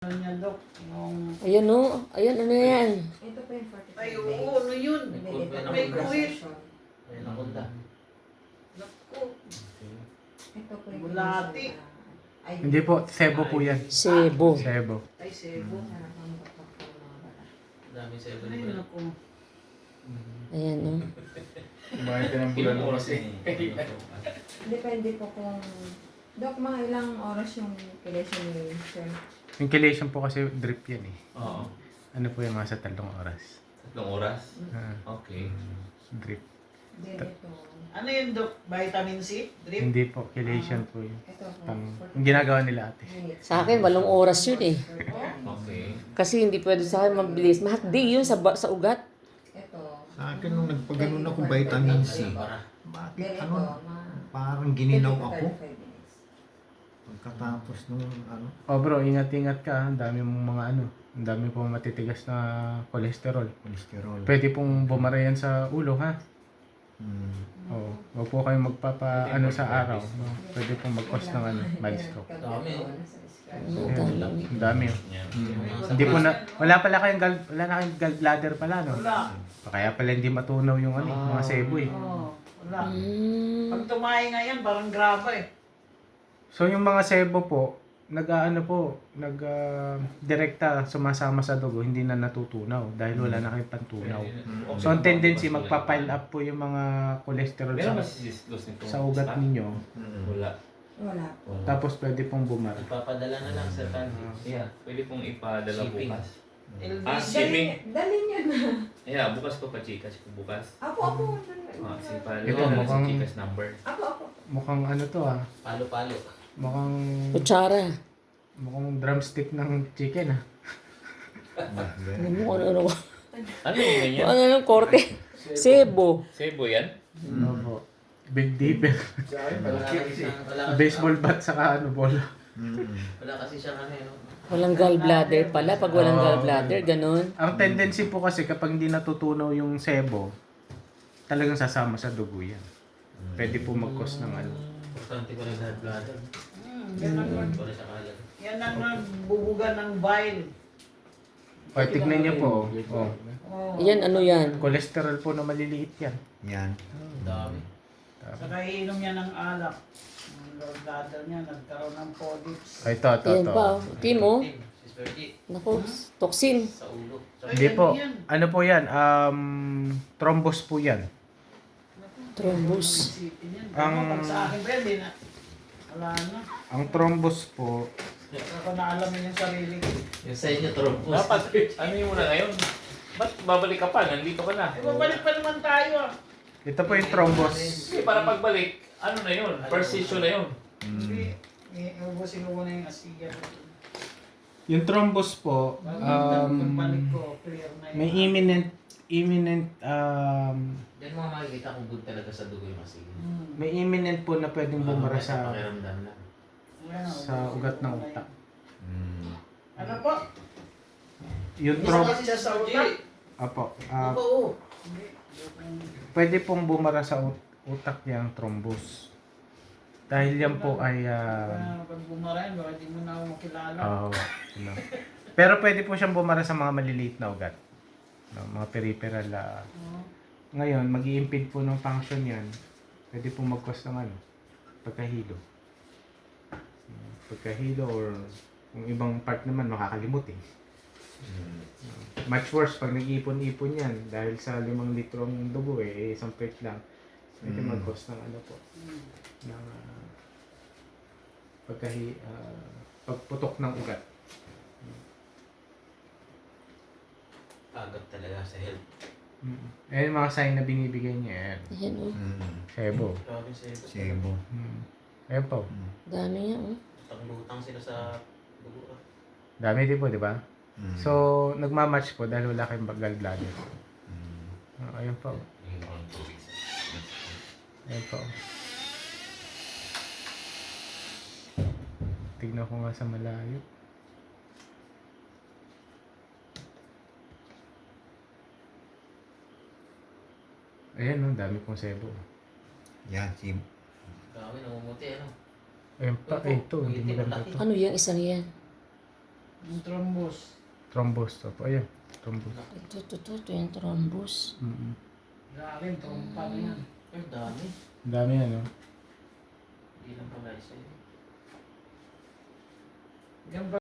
Ano niya, Dok? Yung... Ayan o. Ayan, ano yan? Ito po yung 45 Ay, days. oo, ano yun? May kuwit. Ayun ang kunda. Naku. Ito po yung Bulati. ay, Hindi po, Cebu po yan. Cebu. Cebu. Ay, Cebu. Dami sa Ay, iba. naku. Ayan o. Kumain ka ng bulan mo kasi. Depende po kung... Dok, mga ilang oras yung kilation ni sir? Yung chelation po kasi drip yan eh. Oo. Ano po yung mga sa 3 oras? 3 oras? Ah, Okay. drip. Then ito. Ano yun, Dok? Vitamin C? Drip? Hindi po, chelation po yun. Ito po. Pang, yung ginagawa nila ate. Sa akin, 8 oras yun eh. Okay. Kasi hindi pwede sa akin mabilis. Mahakdi yun sa ugat. Ito. Sa akin nung nagpaganon ako vitamin C, Para. bakit Then ito. parang gininaw 35 ako minutes. pagkatapos nung Oh bro, ingat-ingat ka. Ang dami mong mga ano. Ang dami pong matitigas na cholesterol. cholesterol. Pwede pong bumara yan sa ulo ha. Mm. Oo. Huwag po kayong magpapa ano sa araw. No? Pwede pong mag-cause ng ano, mild stroke. Dami. Ang dami. Ang dami oh. Yan. Hindi po na, wala pala kayong wala na kayong gallbladder pala no. Wala. Kaya pala hindi matunaw yung ano, mga sebo eh. Oo, wala. Mm. Pag tumahi nga yan, parang graba eh. So yung mga sebo po, direkta sumasama sa dugo, hindi na natutunaw dahil wala na kayong pantunaw. So ang tendency magpa-pile up po yung mga cholesterol Meron ba sa, si Sis nito? sa ugat ninyo. Wala. Wala. Wala. Tapos pwede pong bumara. Ipapadala na lang sa Tandy. Yeah. Pwede pong ipadala Shipping. bukas. LBC. Shipping. Dali niya na. Yeah, bukas ko pa chikas ko bukas. Apo. Sipa. Ito, Ito, mukhang- si chikas number. Apo. Mukhang ano to ah, Palo-palo. mukhang Kutsara. drumstick ng chicken ah. Ano mo, ano. Ano yung ganyan? Ano ng korte? Cebu. Sebo yan? Opo. Big Dipper. Wala kasi Baseball bat saka ano, bola. wala kasi siyang ano yun. Walang gallbladder pala. Pag walang Oo. gallbladder, ganun. Ang tendency po kasi kapag hindi natutunaw yung sebo, talagang sasama sa dugo yan. Pwede po mag-cause ng ano. Importante ko rin na bladder. Yan ang, Para sa kalat. yan ang nagbubuga ng bile. O, tignan niyo po. Oh. Oh. Yan, ano yan? Cholesterol po na maliliit yan. Yan. Dami. Saka iinom niya ng alak. Ang gallbladder niya, nagkaroon ng polyps. Ay, ito. Yan pa. Team, oh. Sis Bertie, Naku, toxin. sa ulo. Ay, Hindi po. yan. Ano po yan? Thrombus po yan. Thrombus. Isipin yan. Ang- Pag sa akin pa yan, na. Wala na. Ang thrombus po, Ako na alam yung sarili ko. Yung sa inyo, trompos. Dapat, ano yung muna ngayon? Ba't babalik ka pa? Nandito ka na. Eh, babalik pa naman tayo ah. ito po yung thrombus. Kasi para pagbalik, ano na yun? First session na yun. Hindi. Iubusin ko muna yung asiya. Yung thrombus po, Pagbalik ko, clear na yun. may imminent, Yan mga makikita kung good talaga sa dugo yung asin. may imminent po na pwedeng bumara sa Pakiramdam lang. ugat ng utak. Ano po? Yung Isa thrombus, kasi siya sa utak. apo, Oo. Hindi. pwede pong bumara sa utak niya ang thrombus. Dahil yan po ay Pag bumarayan, baka di mo na ako makilala. ano. Pero pwede po siyang bumara sa mga maliliit na ugat. No, mga peripheral. Ngayon, mag-i-impede po ng function yan. Pwede po mag-cause ng ano, pagkahilo. Pagkahilo or yung ibang part naman makakalimot eh. Much worse pag nag-ipon-ipon yan dahil sa 5 litro ang dugo isang plate lang. Pwede mag-cause ng ano po, ng pagputok ng ugat. Agad talaga sa health. Ayan yung mga sign na binibigay niya. Ayan. Ayan, oh. Sebo. Grabe sa health. Cebu. Ayan po. Dami niya, oh. Lutang sila sa dugo. Dami din po, di ba? So, nagmamatch po dahil wala kayong gallbladder. Ayan po. Ayan po. Tignan ko nga sa malayo. Ayan, no, dami pong sebo. Yan, si Grabe, namumuti ano. Ayan pa, ito, hindi maganda to. Ano yan? Isang yan. Yung thrombus. Thrombus to po. Ayun, thrombus. Ito yung thrombus. Mm-mm. Grabe, trompa na yan. Ang dami. Ang dami ano. Hindi lang pala isa yun. Yan ba